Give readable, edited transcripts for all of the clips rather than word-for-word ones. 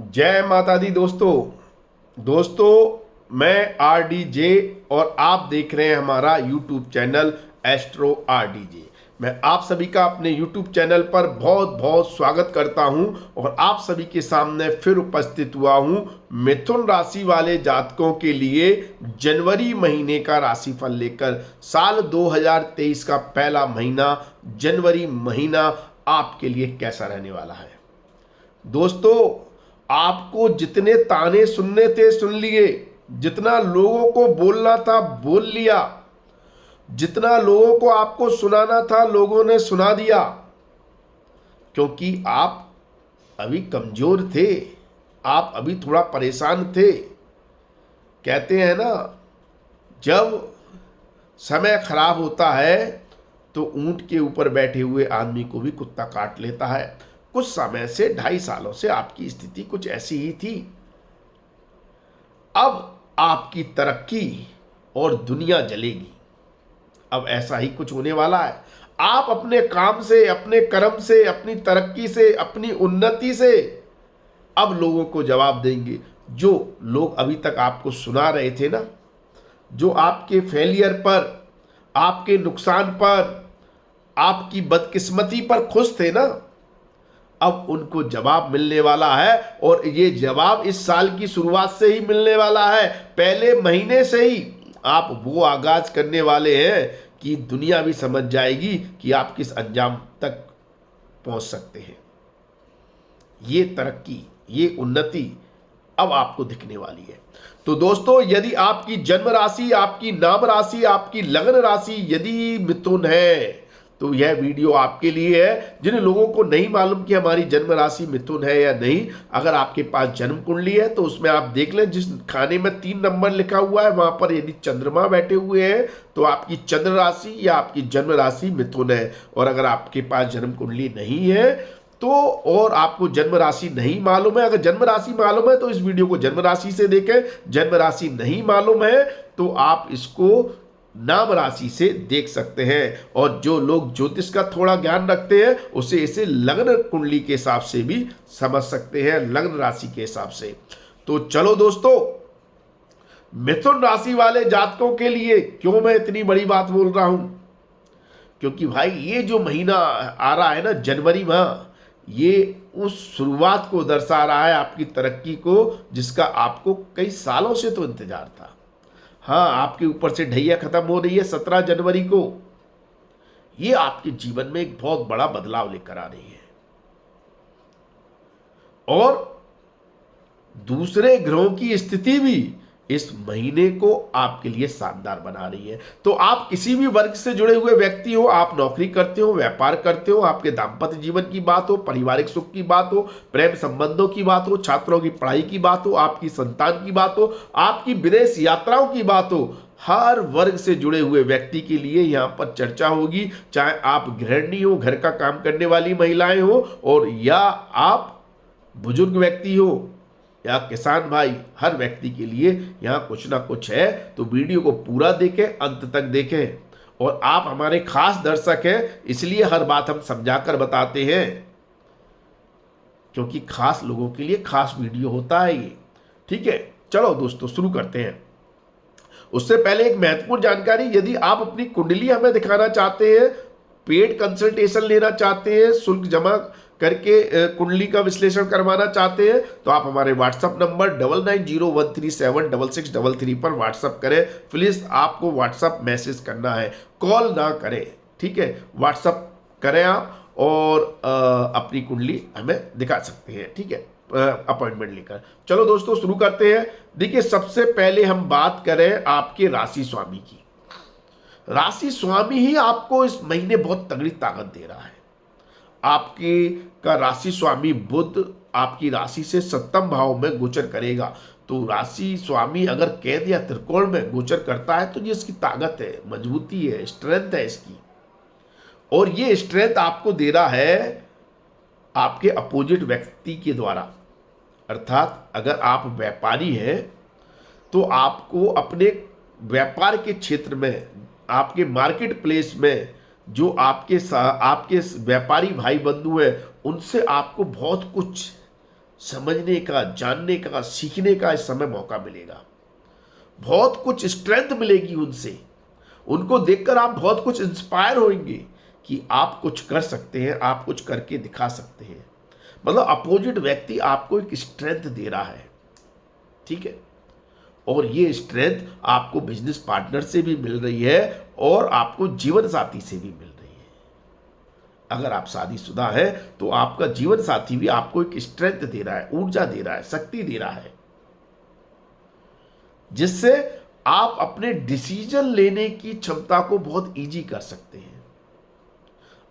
जय माता दी दोस्तों मैं RDJ और आप देख रहे हैं हमारा YouTube चैनल एस्ट्रो RDJ। मैं आप सभी का अपने YouTube चैनल पर बहुत बहुत स्वागत करता हूं और आप सभी के सामने फिर उपस्थित हुआ हूं मिथुन राशि वाले जातकों के लिए जनवरी महीने का राशिफल लेकर। साल 2023 का पहला महीना जनवरी महीना आपके लिए कैसा रहने वाला है। दोस्तों, आपको जितने ताने सुनने थे सुन लिए, जितना लोगों को बोलना था बोल लिया, जितना लोगों को आपको सुनाना था लोगों ने सुना दिया, क्योंकि आप अभी कमजोर थे, आप अभी थोड़ा परेशान थे। कहते हैं ना, जब समय खराब होता है तो ऊंट के ऊपर बैठे हुए आदमी को भी कुत्ता काट लेता है। कुछ समय से 2.5 सालों से आपकी स्थिति कुछ ऐसी ही थी। अब आपकी तरक्की और दुनिया जलेगी। अब ऐसा ही कुछ होने वाला है। आप अपने काम से, अपने कर्म से, अपनी तरक्की से, अपनी उन्नति से अब लोगों को जवाब देंगे। जो लोग अभी तक आपको सुना रहे थे ना, जो आपके फेलियर पर, आपके नुकसान पर, आपकी बदकिस्मती पर खुश थे ना, अब उनको जवाब मिलने वाला है। और ये जवाब इस साल की शुरुआत से ही मिलने वाला है। पहले महीने से ही आप वो आगाज करने वाले हैं कि दुनिया भी समझ जाएगी कि आप किस अंजाम तक पहुंच सकते हैं। ये तरक्की, ये उन्नति अब आपको दिखने वाली है। तो दोस्तों, यदि आपकी जन्म राशि, आपकी नाम राशि, आपकी लग्न राशि यदि मिथुन है तो यह वीडियो आपके लिए है। जिन लोगों को नहीं मालूम कि हमारी जन्म राशि मिथुन है या नहीं, अगर आपके पास जन्म कुंडली है तो उसमें आप देख लें, जिस खाने में 3 नंबर लिखा हुआ है वहां पर यदि चंद्रमा बैठे हुए हैं तो आपकी चंद्र राशि या आपकी जन्म राशि मिथुन है। और अगर आपके पास जन्म कुंडली नहीं है तो, और आपको जन्म राशि नहीं मालूम है, अगर जन्म राशि मालूम है तो इस वीडियो को जन्म राशि से देखें। जन्म राशि नहीं मालूम है तो आप इसको नाम राशि से देख सकते हैं। और जो लोग ज्योतिष का थोड़ा ज्ञान रखते हैं उसे इसे लग्न कुंडली के हिसाब से भी समझ सकते हैं, लग्न राशि के हिसाब से। तो चलो दोस्तों, मिथुन राशि वाले जातकों के लिए क्यों मैं इतनी बड़ी बात बोल रहा हूं, क्योंकि भाई ये जो महीना आ रहा है ना, जनवरी माह, ये उस शुरुआत को दर्शा रहा है आपकी तरक्की को, जिसका आपको कई सालों से तो इंतजार था। हाँ, आपके ऊपर से ढैया खत्म हो रही है 17 जनवरी को। ये आपके जीवन में एक बहुत बड़ा बदलाव लेकर आ रही है और दूसरे ग्रहों की स्थिति भी इस महीने को आपके लिए शानदार बना रही है। तो आप किसी भी वर्ग से जुड़े हुए व्यक्ति हो, आप नौकरी करते हो, व्यापार करते हो, आपके दाम्पत्य जीवन की बात हो, पारिवारिक सुख की बात हो, प्रेम संबंधों की बात हो, छात्रों की पढ़ाई की बात हो, आपकी संतान की बात हो, आपकी विदेश यात्राओं की बात हो, हर वर्ग से जुड़े हुए व्यक्ति के लिए यहाँ पर चर्चा होगी। चाहे आप गृहिणी हो, घर का काम करने वाली महिलाएं हो, और या आप बुजुर्ग व्यक्ति हो या किसान भाई, हर व्यक्ति के लिए यहाँ कुछ ना कुछ है। तो वीडियो को पूरा देखें, अंत तक देखें। और आप हमारे खास दर्शक हैं, इसलिए हर बात हम समझाकर बताते हैं, क्योंकि खास लोगों के लिए खास वीडियो होता है ये। ठीक है, चलो दोस्तों शुरू करते हैं। उससे पहले एक महत्वपूर्ण जानकारी, यदि आप अपनी कुंडली हमें दिखाना चाहते हैं, पेड कंसल्टेशन लेना चाहते हैं, शुल्क जमा करके कुंडली का विश्लेषण करवाना चाहते हैं, तो आप हमारे व्हाट्सएप नंबर 9901376633 पर व्हाट्सएप करें। प्लीज आपको व्हाट्सएप मैसेज करना है, कॉल ना करें। ठीक है, व्हाट्सएप करें आप और अपनी कुंडली हमें दिखा सकते हैं। ठीक है, अपॉइंटमेंट लेकर। चलो दोस्तों शुरू करते हैं। देखिए, सबसे पहले हम बात करें आपके राशि स्वामी की। राशि स्वामी ही आपको इस महीने बहुत तगड़ी ताकत दे रहा है। आपके का राशि स्वामी बुध आपकी राशि से 7वें भाव में गोचर करेगा। तो राशि स्वामी अगर कैद या त्रिकोण में गोचर करता है तो ये इसकी ताकत है, मजबूती है, स्ट्रेंथ है इसकी। और ये स्ट्रेंथ आपको दे रहा है आपके अपोजिट व्यक्ति के द्वारा। अर्थात अगर आप व्यापारी हैं तो आपको अपने व्यापार के क्षेत्र में, आपके मार्केट प्लेस में जो आपके व्यापारी भाई बंधु हैं, उनसे आपको बहुत कुछ समझने का, जानने का, सीखने का इस समय मौका मिलेगा। बहुत कुछ स्ट्रेंथ मिलेगी उनसे। उनको देखकर आप बहुत कुछ इंस्पायर होंगे कि आप कुछ कर सकते हैं, आप कुछ करके दिखा सकते हैं। मतलब अपोजिट व्यक्ति आपको एक स्ट्रेंथ दे रहा है, ठीक है। और ये स्ट्रेंथ आपको बिजनेस पार्टनर से भी मिल रही है और आपको जीवन साथी से भी मिल रही है। अगर आप शादीशुदा हैं तो आपका जीवन साथी भी आपको एक स्ट्रेंथ दे रहा है, ऊर्जा दे रहा है, शक्ति दे रहा है, जिससे आप अपने डिसीजन लेने की क्षमता को बहुत इजी कर सकते हैं।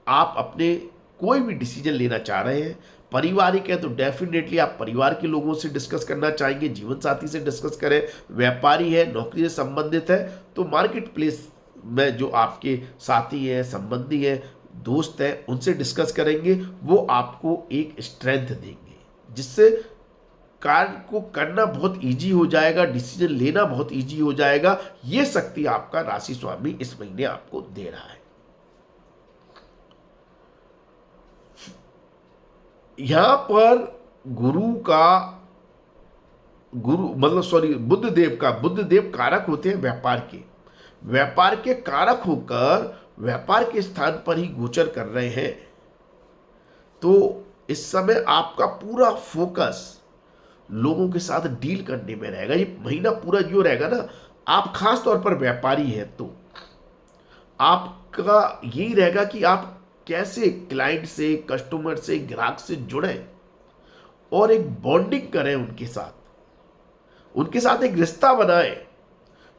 आप अपने कोई भी डिसीजन लेना चाह रहे हैं, पारिवारिक है तो डेफिनेटली आप परिवार के लोगों से डिस्कस करना चाहेंगे, जीवन साथी से डिस्कस करें। व्यापारी है, नौकरी से संबंधित है तो मार्केट प्लेस में जो आपके साथी हैं, संबंधी हैं, दोस्त हैं, उनसे डिस्कस करेंगे। वो आपको एक स्ट्रेंथ देंगे जिससे कार्य को करना बहुत इजी हो जाएगा, डिसीजन लेना बहुत इजी हो जाएगा। ये शक्ति आपका राशि स्वामी इस महीने आपको दे रहा है। यहां पर बुद्ध देव कारक होते हैं व्यापार के कारक होकर व्यापार के स्थान पर ही गोचर कर रहे हैं। तो इस समय आपका पूरा फोकस लोगों के साथ डील करने में रहेगा। ये महीना पूरा जो रहेगा ना, आप खास तौर पर व्यापारी हैं तो आपका यही रहेगा कि आप कैसे क्लाइंट से, कस्टमर से, ग्राहक से जुड़ें और एक बॉन्डिंग करें उनके साथ एक रिश्ता बनाएं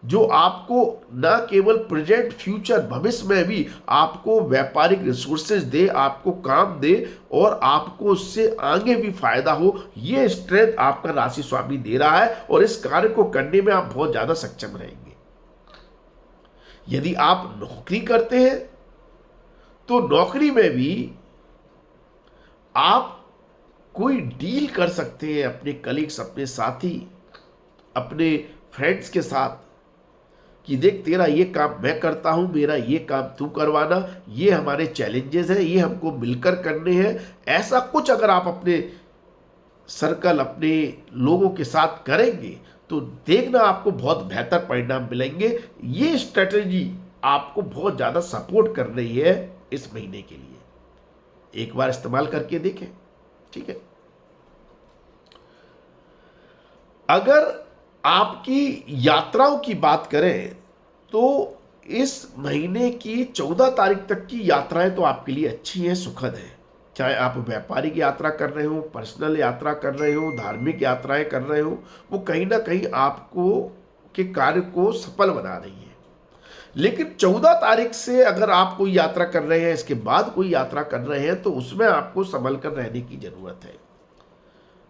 जो आपको न केवल प्रेजेंट फ्यूचर भविष्य में भी आपको व्यापारिक रिसोर्सेज दे, आपको काम दे और आपको उससे आगे भी फायदा हो। ये स्ट्रेंथ आपका राशि स्वामी दे रहा है और इस कार्य को करने में आप बहुत ज्यादा सक्षम रहेंगे। यदि आप नौकरी करते हैं तो नौकरी में भी आप कोई डील कर सकते हैं अपने कलीग्स, अपने साथी, अपने फ्रेंड्स के साथ कि देख तेरा ये काम मैं करता हूं, मेरा ये काम तू करवाना, ये हमारे चैलेंजेस हैं, ये हमको मिलकर करने हैं। ऐसा कुछ अगर आप अपने सर्कल, अपने लोगों के साथ करेंगे तो देखना आपको बहुत बेहतर परिणाम मिलेंगे। ये स्ट्रेटेजी आपको बहुत ज़्यादा सपोर्ट कर रही है इस महीने के लिए। एक बार इस्तेमाल करके देखें, ठीक है। अगर आपकी यात्राओं की बात करें तो इस महीने की 14 तारीख तक की यात्राएं तो आपके लिए अच्छी हैं, सुखद हैं। चाहे आप व्यापारिक यात्रा कर रहे हो, पर्सनल यात्रा कर रहे हो, धार्मिक यात्राएं कर रहे हो, वो कहीं ना कहीं आपको के कार्य को सफल बना रही है। लेकिन 14 तारीख से अगर आप कोई यात्रा कर रहे हैं, इसके बाद कोई यात्रा कर रहे हैं, तो उसमें आपको संभल कर रहने की जरूरत है।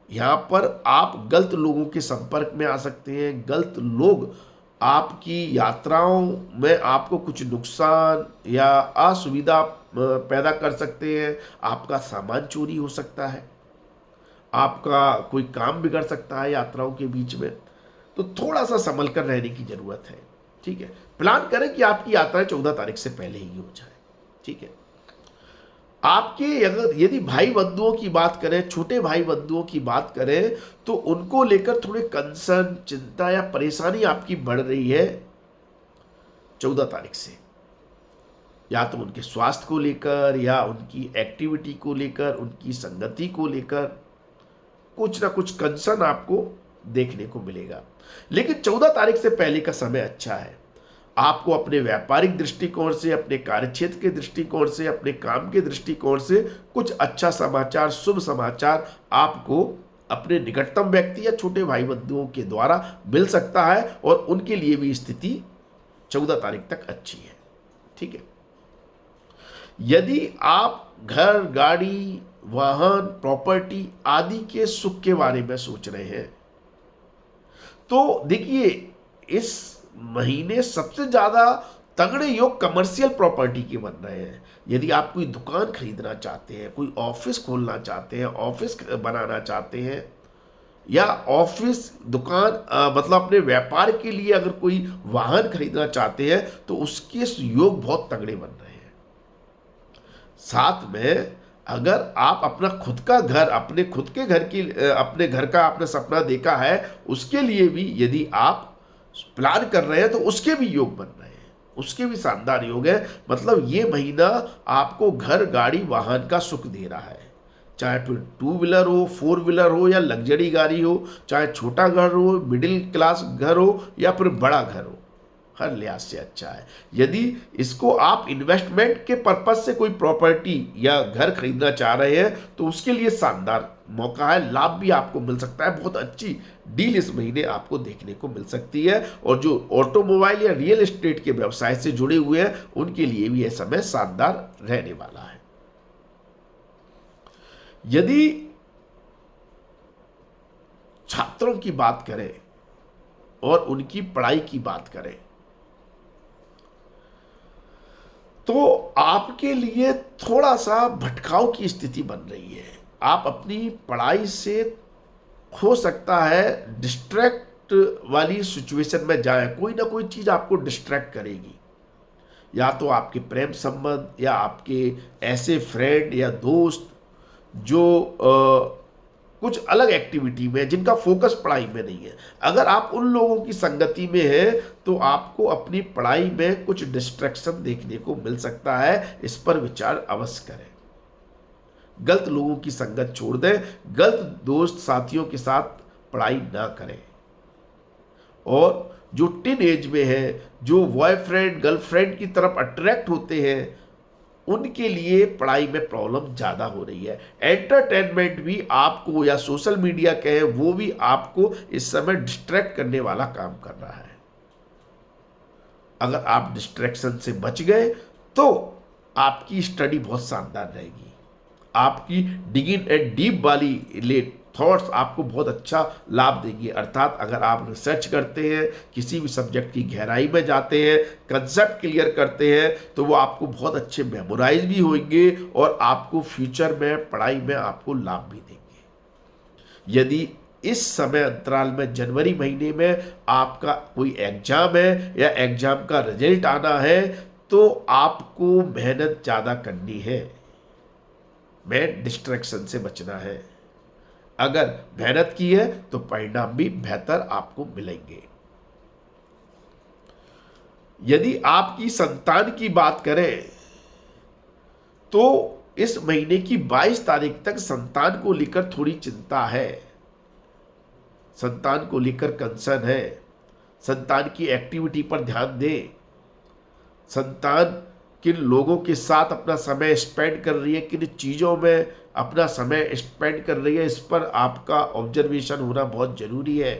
यहां पर आप गलत लोगों के संपर्क में आ सकते हैं। गलत लोग आपकी यात्राओं में आपको कुछ नुकसान या असुविधा पैदा कर सकते हैं। आपका सामान चोरी हो सकता है, आपका कोई काम बिगड़ सकता है यात्राओं के बीच में। तो थोड़ा सा संभल कर रहने की जरूरत है, ठीक है। प्लान करें कि आपकी यात्रा 14 तारीख से पहले ही हो जाए, ठीक है। आपके अगर यदि भाई बंधुओं की बात करें, छोटे भाई बंधुओं की बात करें, तो उनको लेकर थोड़े कंसर्न, चिंता या परेशानी आपकी बढ़ रही है 14 तारीख से। या तो उनके स्वास्थ्य को लेकर या उनकी एक्टिविटी को लेकर, उनकी संगति को लेकर कुछ ना कुछ कंसर्न आपको देखने को मिलेगा। लेकिन 14 तारीख से पहले का समय अच्छा है। आपको अपने व्यापारिक दृष्टिकोण से, अपने कार्यक्षेत्र के दृष्टिकोण से, अपने काम के दृष्टिकोण से कुछ अच्छा समाचार, शुभ समाचार आपको अपने निकटतम व्यक्ति या छोटे भाई बंधुओं के द्वारा मिल सकता है और उनके लिए भी स्थिति 14 तारीख तक अच्छी है, ठीक है। यदि आप घर, गाड़ी, वाहन, प्रॉपर्टी आदि के सुख के बारे में सोच रहे हैं तो देखिए इस महीने सबसे ज्यादा तगड़े योग कमर्शियल प्रॉपर्टी के बन रहे हैं। यदि आप कोई दुकान खरीदना चाहते हैं, कोई ऑफिस खोलना चाहते हैं, ऑफिस बनाना चाहते हैं या ऑफिस, दुकान मतलब अपने व्यापार के लिए अगर कोई वाहन खरीदना चाहते हैं तो उसके योग बहुत तगड़े बन रहे हैं। साथ में अगर आप अपना खुद का घर, अपने खुद के घर की अपने घर का आपने सपना देखा है, उसके लिए भी यदि आप प्लान कर रहे हैं तो उसके भी योग बन रहे हैं, उसके भी शानदार योग है। मतलब ये महीना आपको घर, गाड़ी, वाहन का सुख दे रहा है, चाहे फिर टू व्हीलर हो, फोर व्हीलर हो या लग्जरी गाड़ी हो, चाहे छोटा घर हो, मिडिल क्लास घर हो या फिर बड़ा घर हो, हर लिहाज से अच्छा है। यदि इसको आप इन्वेस्टमेंट के पर्पज से कोई प्रॉपर्टी या घर खरीदना चाह रहे हैं तो उसके लिए शानदार मौका है, लाभ भी आपको मिल सकता है, बहुत अच्छी डील इस महीने आपको देखने को मिल सकती है। और जो ऑटोमोबाइल या रियल एस्टेट के व्यवसाय से जुड़े हुए हैं उनके लिए भी यह समय शानदार रहने वाला है। यदि छात्रों की बात करें और उनकी पढ़ाई की बात करें तो आपके लिए थोड़ा सा भटकाव की स्थिति बन रही है। आप अपनी पढ़ाई से हो सकता है डिस्ट्रैक्ट वाली सिचुएशन में जाएं, कोई ना कोई चीज आपको डिस्ट्रैक्ट करेगी, या तो आपके प्रेम संबंध या आपके ऐसे फ्रेंड या दोस्त जो कुछ अलग एक्टिविटी में, जिनका फोकस पढ़ाई में नहीं है। अगर आप उन लोगों की संगति में हैं तो आपको अपनी पढ़ाई में कुछ डिस्ट्रैक्शन देखने को मिल सकता है, इस पर विचार अवश्य करें। गलत लोगों की संगत छोड़ दें, गलत दोस्त साथियों के साथ पढ़ाई ना करें। और जो टीन एज में है, जो बॉयफ्रेंड गर्लफ्रेंड की तरफ अट्रैक्ट होते हैं, उनके लिए पढ़ाई में प्रॉब्लम ज़्यादा हो रही है। एंटरटेनमेंट भी आपको, या सोशल मीडिया कहें, वो भी आपको इस समय डिस्ट्रैक्ट करने वाला काम कर रहा है। अगर आप डिस्ट्रैक्शन से बच गए तो आपकी स्टडी बहुत शानदार रहेगी। आपकी डिगिंग एंड डीप वाली थॉट्स आपको बहुत अच्छा लाभ देंगे। अर्थात अगर आप रिसर्च करते हैं, किसी भी सब्जेक्ट की गहराई में जाते हैं, कंसेप्ट क्लियर करते हैं, तो वो आपको बहुत अच्छे मेमोराइज भी होंगे और आपको फ्यूचर में पढ़ाई में आपको लाभ भी देंगे। यदि इस समय अंतराल में जनवरी महीने में आपका कोई एग्जाम है या एग्जाम का रिजल्ट आना है तो आपको मेहनत ज़्यादा करनी है, डिस्ट्रैक्शन से बचना है। अगर मेहनत की है तो परिणाम भी बेहतर आपको मिलेंगे। यदि आपकी संतान की बात करें तो इस महीने की 22 तारीख तक संतान को लेकर थोड़ी चिंता है, संतान को लेकर कंसर्न है। संतान की एक्टिविटी पर ध्यान दें। संतान किन लोगों के साथ अपना समय स्पेंड कर रही है, किन चीज़ों में अपना समय स्पेंड कर रही है, इस पर आपका ऑब्जर्वेशन होना बहुत ज़रूरी है।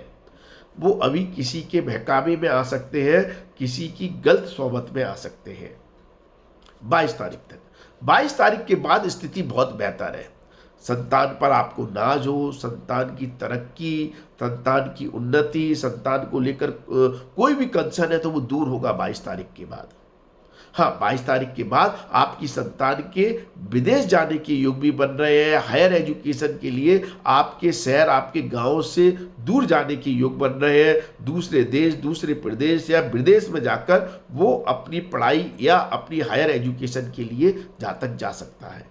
वो अभी किसी के बहकावे में आ सकते हैं, किसी की गलत सोबत में आ सकते हैं। 22 तारीख तक, 22 तारीख के बाद स्थिति बहुत बेहतर है। संतान पर आपको नाज हो, संतान की तरक्की, संतान की उन्नति, संतान को लेकर कोई भी कंसर्न है तो वो दूर होगा 22 तारीख के बाद। हाँ, 22 तारीख के बाद आपकी संतान के विदेश जाने के योग भी बन रहे हैं। हायर एजुकेशन के लिए आपके शहर, आपके गांव से दूर जाने के योग बन रहे हैं। दूसरे देश, दूसरे प्रदेश या विदेश में जाकर वो अपनी पढ़ाई या अपनी हायर एजुकेशन के लिए जातक जा सकता है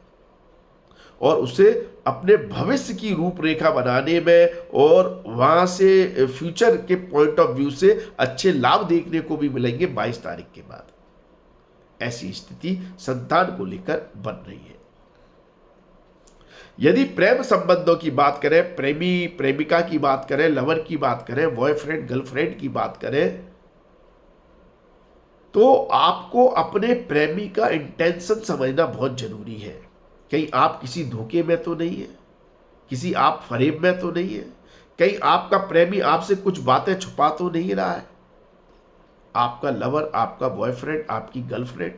और उसे अपने भविष्य की रूपरेखा बनाने में और वहाँ से फ्यूचर के पॉइंट ऑफ व्यू से अच्छे लाभ देखने को भी मिलेंगे 22 तारीख के बाद। ऐसी स्थिति संतान को लेकर बन रही है। यदि प्रेम संबंधों की बात करें, प्रेमी प्रेमिका की बात करें, लवर की बात करें, बॉयफ्रेंड गर्लफ्रेंड की बात करें, तो आपको अपने प्रेमी का इंटेंशन समझना बहुत जरूरी है। कहीं आप किसी धोखे में तो नहीं है, किसी आप फरेब में तो नहीं है, कहीं आपका प्रेमी आपसे कुछ बातें छुपा तो नहीं रहा है। आपका लवर, आपका बॉयफ्रेंड, आपकी गर्लफ्रेंड,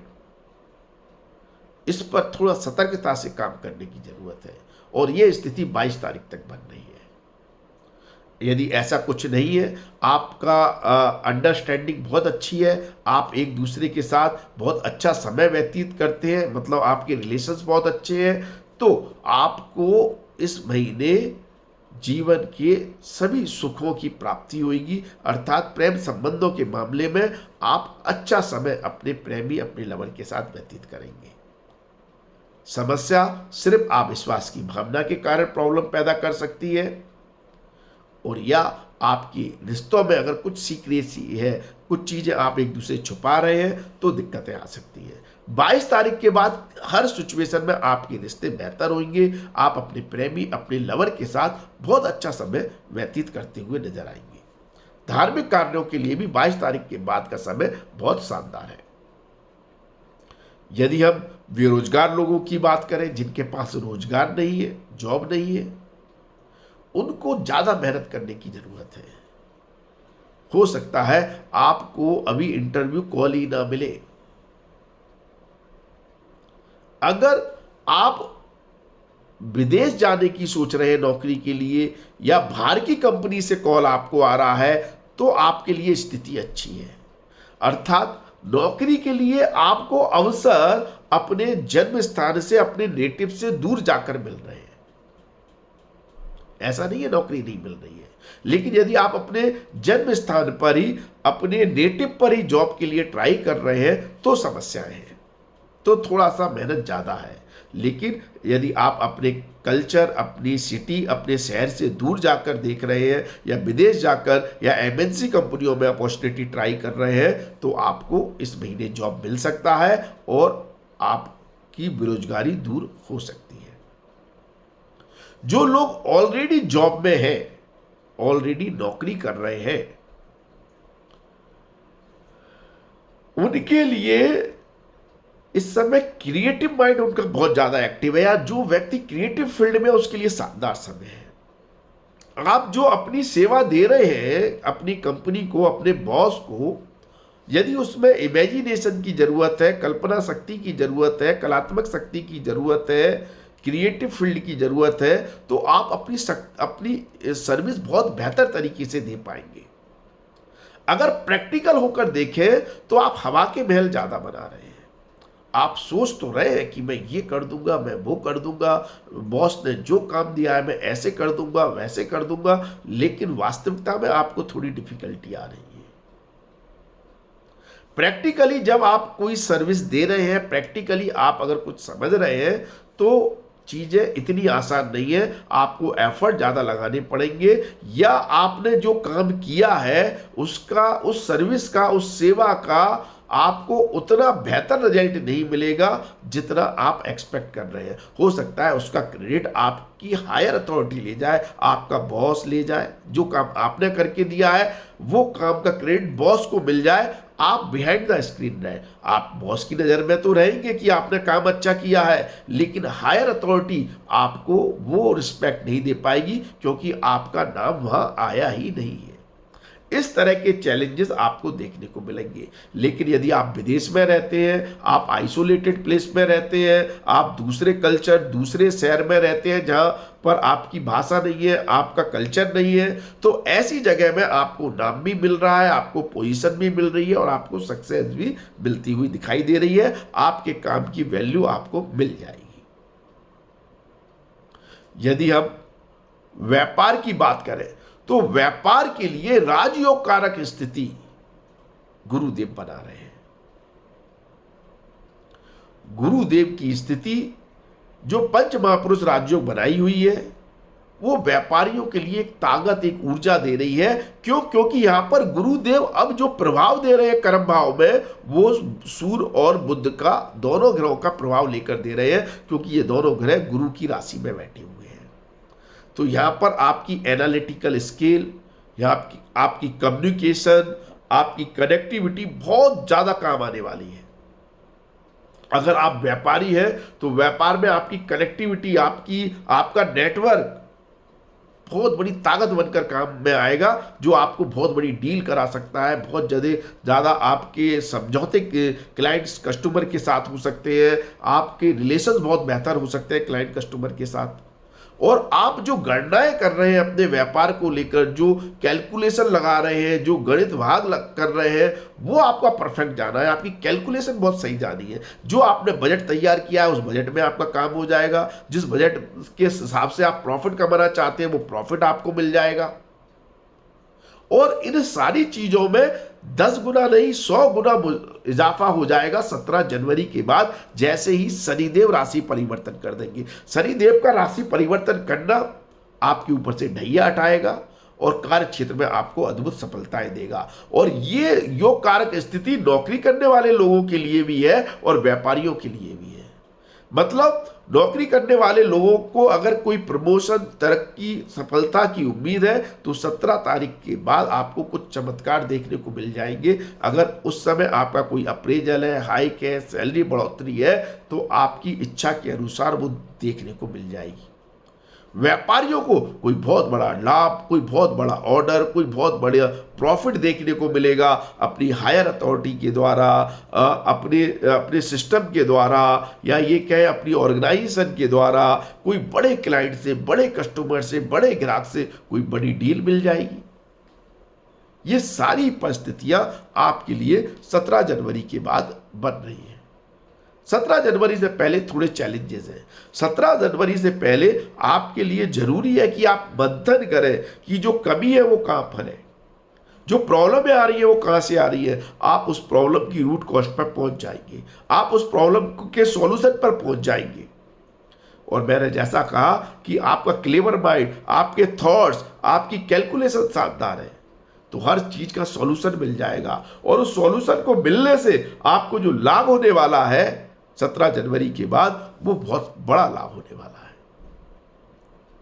इस पर थोड़ा सतर्कता से काम करने की जरूरत है और यह स्थिति 22 तारीख तक बन रही है। यदि ऐसा कुछ नहीं है, आपका अंडरस्टैंडिंग बहुत अच्छी है, आप एक दूसरे के साथ बहुत अच्छा समय व्यतीत करते हैं, मतलब आपके रिलेशंस बहुत अच्छे हैं, तो आपको इस महीने जीवन के सभी सुखों की प्राप्ति होगी। अर्थात प्रेम संबंधों के मामले में आप अच्छा समय अपने प्रेमी, अपने लवर के साथ व्यतीत करेंगे। समस्या सिर्फ अविश्वास की भावना के कारण प्रॉब्लम पैदा कर सकती है, और या आपकी रिश्तों में अगर कुछ सीक्रेसी है, कुछ चीजें आप एक दूसरे छुपा रहे हैं, तो दिक्कतें आ सकती है। 22 तारीख के बाद हर सिचुएशन में आपके रिश्ते बेहतर होंगे। आप अपने प्रेमी, अपने लवर के साथ बहुत अच्छा समय व्यतीत करते हुए नजर आएंगे। धार्मिक कार्यों के लिए भी 22 तारीख के बाद का समय बहुत शानदार है। यदि हम बेरोजगार लोगों की बात करें, जिनके पास रोजगार नहीं है, जॉब नहीं है, उनको ज्यादा मेहनत करने की जरूरत है। हो सकता है आपको अभी इंटरव्यू कॉल ही ना मिले। अगर आप विदेश जाने की सोच रहे हैं नौकरी के लिए, या बाहर की कंपनी से कॉल आपको आ रहा है, तो आपके लिए स्थिति अच्छी है। अर्थात नौकरी के लिए आपको अवसर अपने जन्म स्थान से, अपने नेटिव से दूर जाकर मिल रहे हैं। ऐसा नहीं है नौकरी नहीं मिल रही है, लेकिन यदि आप अपने जन्म स्थान पर ही, अपने नेटिव पर ही जॉब के लिए ट्राई कर रहे हैं, तो समस्याएं हैं, तो थोड़ा सा मेहनत ज्यादा है। लेकिन यदि आप अपने कल्चर, अपनी सिटी, अपने शहर से दूर जाकर देख रहे हैं, या विदेश जाकर या एमएनसी कंपनियों में अपॉर्चुनिटी ट्राई कर रहे हैं, तो आपको इस महीने जॉब मिल सकता है और आपकी बेरोजगारी दूर हो सकती है। जो लोग ऑलरेडी जॉब में हैं, ऑलरेडी नौकरी कर रहे हैं, उनके लिए इस समय क्रिएटिव माइंड उनका बहुत ज्यादा एक्टिव है, या जो व्यक्ति क्रिएटिव फील्ड में, उसके लिए शानदार समय है। आप जो अपनी सेवा दे रहे हैं अपनी कंपनी को, अपने बॉस को, यदि उसमें इमेजिनेशन की जरूरत है, कल्पना शक्ति की जरूरत है, कलात्मक शक्ति की जरूरत है, क्रिएटिव फील्ड की जरूरत है, तो आप अपनी सर्विस बहुत बेहतर तरीके से दे पाएंगे। अगर प्रैक्टिकल होकर देखें, तो आप हवा के महल ज्यादा बना रहे हैं। आप सोच तो रहे हैं कि मैं ये कर दूंगा, मैं वो कर दूंगा, बॉस ने जो काम दिया है मैं ऐसे कर दूंगा, वैसे कर दूंगा, लेकिन वास्तविकता में आपको थोड़ी डिफिकल्टी आ रही है। प्रैक्टिकली जब आप कोई सर्विस दे रहे हैं, प्रैक्टिकली आप अगर कुछ समझ रहे हैं, तो चीजें इतनी आसान नहीं है। आपको एफर्ट ज्यादा लगाने पड़ेंगे, या आपने जो काम किया है उसका, उस सर्विस का, उस सेवा का आपको उतना बेहतर रिजल्ट नहीं मिलेगा जितना आप एक्सपेक्ट कर रहे हैं। हो सकता है उसका क्रेडिट आपकी हायर अथॉरिटी ले जाए, आपका बॉस ले जाए। जो काम आपने करके दिया है वो काम का क्रेडिट बॉस को मिल जाए, आप बिहाइंड द स्क्रीन रहे। आप बॉस की नज़र में तो रहेंगे कि आपने काम अच्छा किया है, लेकिन हायर अथॉरिटी आपको वो रिस्पेक्ट नहीं दे पाएगी, क्योंकि आपका नाम वहां आया ही नहीं है। इस तरह के चैलेंजेस आपको देखने को मिलेंगे। लेकिन यदि आप विदेश में रहते हैं, आप आइसोलेटेड प्लेस में रहते हैं, आप दूसरे कल्चर, दूसरे शहर में रहते हैं जहां पर आपकी भाषा नहीं है, आपका कल्चर नहीं है, तो ऐसी जगह में आपको नाम भी मिल रहा है, आपको पोजीशन भी मिल रही है, और आपको सक्सेस भी मिलती हुई दिखाई दे रही है। आपके काम की वैल्यू आपको मिल जाएगी। यदि हम व्यापार की बात करें, तो व्यापार के लिए राजयोग कारक स्थिति गुरुदेव बना रहे हैं। गुरुदेव की स्थिति जो पंच महापुरुष राजयोग बनाई हुई है, वो व्यापारियों के लिए एक ताकत, एक ऊर्जा दे रही है। क्योंकि यहां पर गुरुदेव अब जो प्रभाव दे रहे हैं कर्म भाव में, वो सूर्य और बुध का, दोनों ग्रहों का प्रभाव लेकर दे रहे हैं, क्योंकि ये दोनों ग्रह गुरु की राशि में बैठे हुए हैं। तो यहां पर आपकी एनालिटिकल स्किल, या आपकी कम्युनिकेशन, आपकी कनेक्टिविटी बहुत ज्यादा काम आने वाली है। अगर आप व्यापारी हैं, तो व्यापार में आपकी कनेक्टिविटी, आपका नेटवर्क बहुत बड़ी ताकत बनकर काम में आएगा, जो आपको बहुत बड़ी डील करा सकता है। बहुत ज़्यादा आपके समझौते क्लाइंट्स, कस्टमर के साथ हो सकते हैं, आपके रिलेशंस बहुत बेहतर हो सकते हैं क्लाइंट कस्टमर के साथ। और आप जो गणनाएं कर रहे हैं अपने व्यापार को लेकर, जो कैलकुलेशन लगा रहे हैं, जो गणित भाग कर रहे हैं, वो आपका परफेक्ट जाना है। आपकी कैलकुलेशन बहुत सही जानी है। जो आपने बजट तैयार किया है, उस बजट में आपका काम हो जाएगा। जिस बजट के हिसाब से आप प्रॉफिट कमाना चाहते हैं, वो प्रॉफिट आपको मिल जाएगा। और इन सारी चीजों में 10 गुना नहीं 100 गुना इजाफा हो जाएगा 17 जनवरी के बाद, जैसे ही शनिदेव राशि परिवर्तन कर देंगे। शनिदेव का राशि परिवर्तन करना आपके ऊपर से ढैया हटाएगा और कार्य क्षेत्र में आपको अद्भुत सफलताएं देगा। और ये योग कारक स्थिति नौकरी करने वाले लोगों के लिए भी है और व्यापारियों के लिए भी है। मतलब नौकरी करने वाले लोगों को अगर कोई प्रमोशन, तरक्की, सफलता की उम्मीद है तो 17 तारीख के बाद आपको कुछ चमत्कार देखने को मिल जाएंगे। अगर उस समय आपका कोई अप्रेजल है, हाइक है, सैलरी बढ़ोतरी है, तो आपकी इच्छा के अनुसार वो देखने को मिल जाएगी। व्यापारियों को कोई बहुत बड़ा लाभ, कोई बहुत बड़ा ऑर्डर, कोई बहुत बड़ा प्रॉफिट देखने को मिलेगा अपनी हायर अथॉरिटी के द्वारा, अपने सिस्टम के द्वारा, या ये कहें अपनी ऑर्गेनाइजेशन के द्वारा। कोई बड़े क्लाइंट से, बड़े कस्टमर से, बड़े ग्राहक से कोई बड़ी डील मिल जाएगी। ये सारी परिस्थितियां आपके लिए 17 जनवरी के बाद बन रही है। 17 जनवरी से पहले थोड़े चैलेंजेस हैं। 17 जनवरी से पहले आपके लिए जरूरी है कि आप मंथन करें कि जो कमी है वो कहां पर है, जो प्रॉब्लम आ रही है वो कहां से आ रही है। आप उस प्रॉब्लम की रूट कॉज पर पहुंच जाएंगे, आप उस प्रॉब्लम के सॉल्यूशन पर पहुंच जाएंगे। और मैंने जैसा कहा कि आपका क्लेवर माइंड, आपके थॉट्स, आपकी कैलकुलेशन शानदार है, तो हर चीज का सॉल्यूशन मिल जाएगा। और उस सॉल्यूशन को मिलने से आपको जो लाभ होने वाला है 17 जनवरी के बाद, वो बहुत बड़ा लाभ होने वाला है।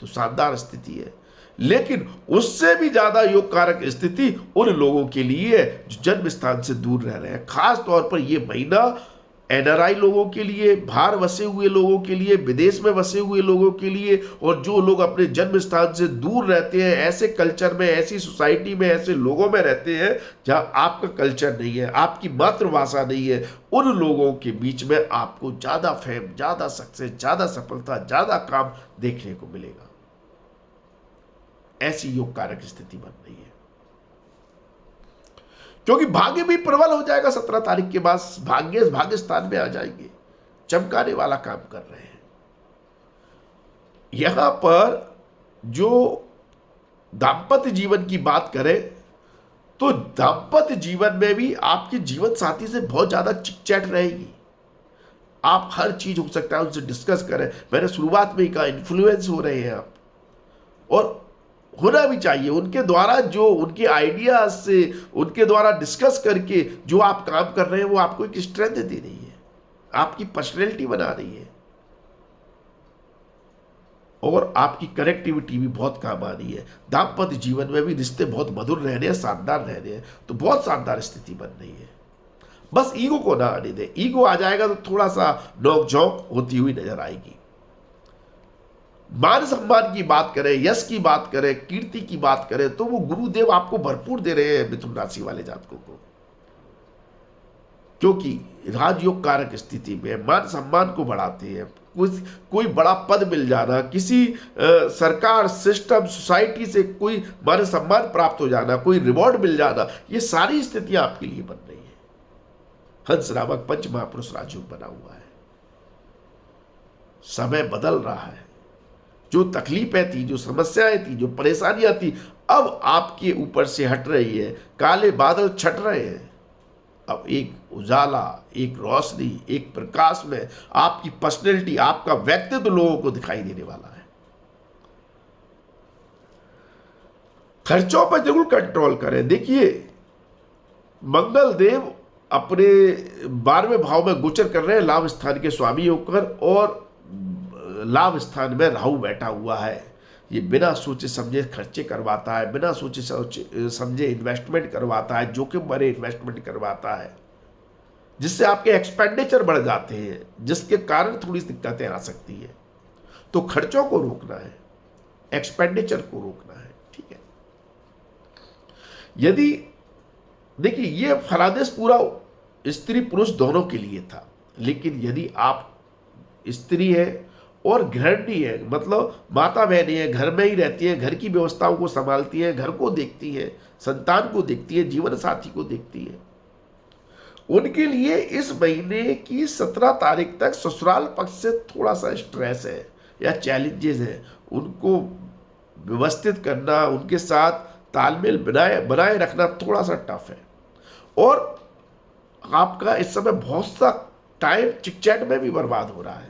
तो शानदार स्थिति है। लेकिन उससे भी ज्यादा योग कारक स्थिति उन लोगों के लिए है जो जन्म स्थान से दूर रह रहे हैं। खास तौर पर यह महीना एनआरआई लोगों के लिए, बाहर बसे हुए लोगों के लिए, विदेश में बसे हुए लोगों के लिए, और जो लोग अपने जन्म स्थान से दूर रहते हैं, ऐसे कल्चर में, ऐसी सोसाइटी में, ऐसे लोगों में रहते हैं जहां आपका कल्चर नहीं है, आपकी मातृभाषा नहीं है, उन लोगों के बीच में आपको ज्यादा फेम, ज्यादा सक्सेस, ज्यादा सफलता, ज्यादा काम देखने को मिलेगा। ऐसी योग कारक स्थिति बन रही है, क्योंकि भाग्य भी प्रबल हो जाएगा 17 तारीख के बाद। भाग्य स्थान में आ जाएंगे, चमकाने वाला काम कर रहे हैं। यहां पर जो दाम्पत्य जीवन की बात करें तो दाम्पत्य जीवन में भी आपके जीवन साथी से बहुत ज्यादा चिट-चैट रहेगी। आप हर चीज हो सकता है उनसे डिस्कस करें। मैंने शुरुआत में ही कहा, इन्फ्लुएंस हो रहे हैं आप, और होना भी चाहिए। उनके द्वारा जो उनके आइडियाज से, उनके द्वारा डिस्कस करके जो आप काम कर रहे हैं, वो आपको एक स्ट्रेंथ दे रही है, आपकी पर्सनैलिटी बना रही है, और आपकी कनेक्टिविटी भी बहुत काम आ रही है। दाम्पत्य जीवन में भी रिश्ते बहुत मधुर रह रहे हैं, शानदार रह रहे हैं। तो बहुत शानदार स्थिति बन रही है। बस ईगो को ना आने दें। ईगो आ जाएगा तो थोड़ा सा नोक झोंक होती हुई नजर आएगी। मान सम्मान की बात करें, यश की बात करें, कीर्ति की बात करें, तो वो गुरुदेव आपको भरपूर दे रहे हैं मिथुन राशि वाले जातकों को, क्योंकि राजयोग कारक स्थिति में मान सम्मान को बढ़ाते हैं। कोई बड़ा पद मिल जाना, किसी सरकार, सिस्टम, सोसाइटी से कोई मान सम्मान प्राप्त हो जाना, कोई रिवॉर्ड मिल जाना, ये सारी स्थितियां आपके लिए बन रही है। हंस नामक पंच महापुरुष राजयोग बना हुआ है। समय बदल रहा है। जो तकलीफें थी, जो समस्याएं थी, जो परेशानियां थी, अब आपके ऊपर से हट रही है। काले बादल छट रहे हैं। अब एक उजाला, एक रोशनी, एक प्रकाश में आपकी पर्सनैलिटी, आपका व्यक्तित्व लोगों को दिखाई देने वाला है। खर्चों पर जरूर कंट्रोल करें। देखिए, मंगल देव अपने 12वें भाव में गोचर कर रहे हैं, लाभ स्थान के स्वामी होकर, और लाभ स्थान में राहु बैठा हुआ है। ये बिना सोचे समझे खर्चे करवाता है, बिना सोचे समझे इन्वेस्टमेंट करवाता है, जोखिम भरे इन्वेस्टमेंट करवाता है, जिससे आपके एक्सपेंडिचर बढ़ जाते हैं, जिसके कारण थोड़ी दिक्कतें आ सकती है। तो खर्चों को रोकना है, एक्सपेंडिचर को रोकना है, ठीक है। यदि देखिए, ये फलादेश पूरा स्त्री पुरुष दोनों के लिए था, लेकिन यदि आप स्त्री है और गृहिणी है, मतलब माता बहनी है, घर में ही रहती है, घर की व्यवस्थाओं को संभालती है, घर को देखती है, संतान को देखती है, जीवन साथी को देखती है, उनके लिए इस महीने की 17 तारीख तक ससुराल पक्ष से थोड़ा सा स्ट्रेस है या चैलेंजेस है। उनको व्यवस्थित करना, उनके साथ तालमेल बनाए बनाए रखना थोड़ा सा टफ है। और आपका इस समय बहुत सा टाइम चिट चैट में भी बर्बाद हो रहा है।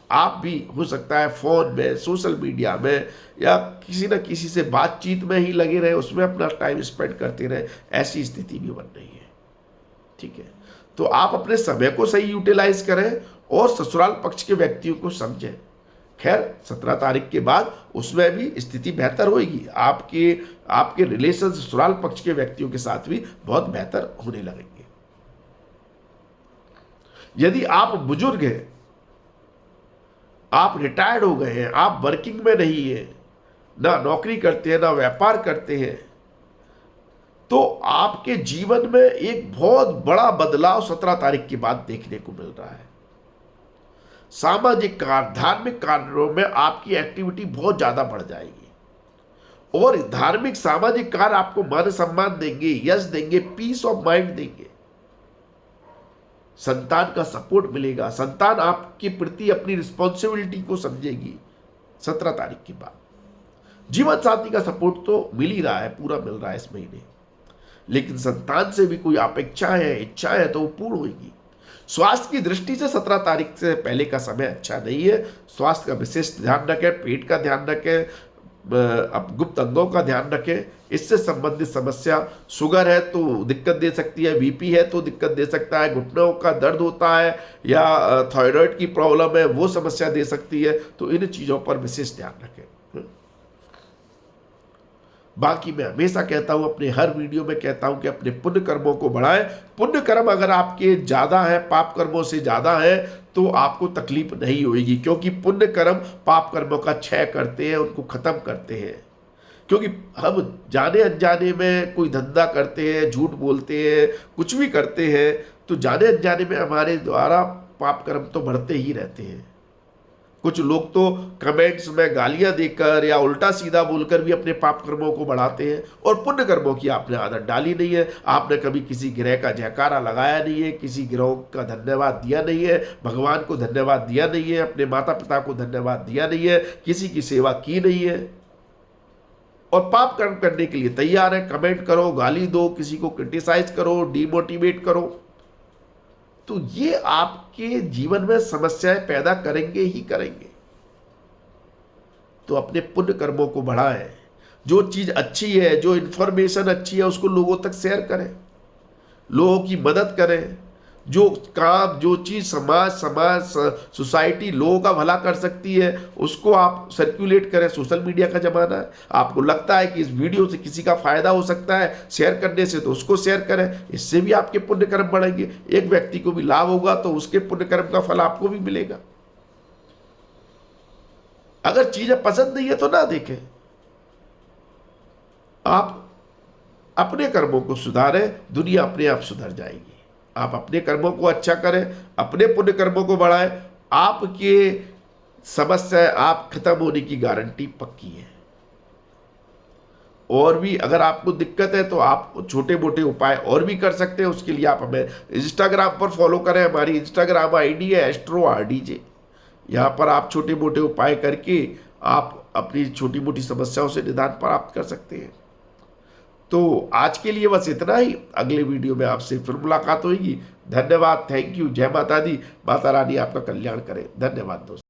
आप भी हो सकता है फ़ोन में, सोशल मीडिया में, या किसी न किसी से बातचीत में ही लगे रहे, उसमें अपना टाइम स्पेंड करते रहे, ऐसी स्थिति भी बन रही है। ठीक है, तो आप अपने समय को सही यूटिलाइज करें और ससुराल पक्ष के व्यक्तियों को समझें। खैर 17 तारीख के बाद उसमें भी स्थिति बेहतर होगी, आपके रिलेशन ससुराल पक्ष के व्यक्तियों के साथ भी बहुत बेहतर होने लगेंगे। यदि आप बुजुर्ग हैं, आप रिटायर्ड हो गए हैं, आप वर्किंग में नहीं है, ना नौकरी करते हैं, ना व्यापार करते हैं, तो आपके जीवन में एक बहुत बड़ा बदलाव 17 तारीख के बाद देखने को मिल रहा है। सामाजिक कार्य, धार्मिक कार्यों में आपकी एक्टिविटी बहुत ज्यादा बढ़ जाएगी, और धार्मिक सामाजिक कार्य आपको मान सम्मान देंगे, यश देंगे, पीस ऑफ माइंड देंगे। संतान का सपोर्ट मिलेगा, संतान आपके प्रति अपनी रिस्पॉन्सिबिलिटी को समझेगी 17 तारीख के बाद। जीवन साथी का सपोर्ट तो मिल ही रहा है, पूरा मिल रहा है इस महीने, लेकिन संतान से भी कोई अपेक्षा है, इच्छा है, तो वो पूर्ण होगी। स्वास्थ्य की दृष्टि से 17 तारीख से पहले का समय अच्छा नहीं है। स्वास्थ्य का विशेष ध्यान रखें, पेट का ध्यान रखें, अब गुप्त अंगों का ध्यान रखें। इससे संबंधित समस्या, शुगर है तो दिक्कत दे सकती है, बीपी है तो दिक्कत दे सकता है, घुटनों का दर्द होता है या थायराइड की प्रॉब्लम है, वो समस्या दे सकती है। तो इन चीज़ों पर विशेष ध्यान रखें। बाकी मैं हमेशा कहता हूं, अपने हर वीडियो में कहता हूं कि अपने पुण्य कर्मों को बढ़ाएं। पुण्य कर्म अगर आपके ज़्यादा है, पाप कर्मों से ज़्यादा है, तो आपको तकलीफ नहीं होगी, क्योंकि पुण्य कर्म पाप कर्मों का क्षय करते हैं, उनको खत्म करते हैं। क्योंकि हम जाने अनजाने में कोई धंधा करते हैं, झूठ बोलते हैं, कुछ भी करते हैं, तो जाने अनजाने में हमारे द्वारा पाप कर्म तो बढ़ते ही रहते हैं। कुछ लोग तो कमेंट्स में गालियां देकर या उल्टा सीधा बोलकर भी अपने पाप कर्मों को बढ़ाते हैं, और पुण्य कर्मों की आपने आदत डाली नहीं है। आपने कभी किसी ग्रह का जयकारा लगाया नहीं है, किसी ग्रह का धन्यवाद दिया नहीं है, भगवान को धन्यवाद दिया नहीं है, अपने माता पिता को धन्यवाद दिया नहीं है, किसी की सेवा की नहीं है, और पाप कर्म करने के लिए तैयार है। कमेंट करो, गाली दो, किसी को क्रिटिसाइज करो, डिमोटिवेट करो, तो ये आपके जीवन में समस्याएं पैदा करेंगे ही करेंगे। तो अपने पुण्य कर्मों को बढ़ाएं। जो चीज अच्छी है, जो इंफॉर्मेशन अच्छी है, उसको लोगों तक शेयर करें, लोगों की मदद करें। जो काम, जो चीज समाज सोसाइटी लोगों का भला कर सकती है, उसको आप सर्कुलेट करें। सोशल मीडिया का जमाना है, आपको लगता है कि इस वीडियो से किसी का फायदा हो सकता है शेयर करने से, तो उसको शेयर करें। इससे भी आपके पुण्य कर्म बढ़ेंगे, एक व्यक्ति को भी लाभ होगा तो उसके पुण्य कर्म का फल आपको भी मिलेगा। अगर चीजें पसंद नहीं है तो ना देखें, आप अपने कर्मों को सुधारें, दुनिया अपने आप सुधर जाएगी। आप अपने कर्मों को अच्छा करें, अपने पुण्य कर्मों को बढ़ाएं, आपके समस्या आप खत्म होने की गारंटी पक्की है। और भी अगर आपको दिक्कत है तो आप छोटे मोटे उपाय और भी कर सकते हैं। उसके लिए आप हमें इंस्टाग्राम पर फॉलो करें, हमारी इंस्टाग्राम आईडी है AstroRDJ। यहाँ पर आप छोटे मोटे उपाय करके आप अपनी छोटी मोटी समस्याओं से निदान प्राप्त कर सकते हैं। तो आज के लिए बस इतना ही। अगले वीडियो में आपसे फिर मुलाकात होगी। धन्यवाद, थैंक यू, जय माता दी। माता रानी आपका कल्याण करे। धन्यवाद दोस्तों।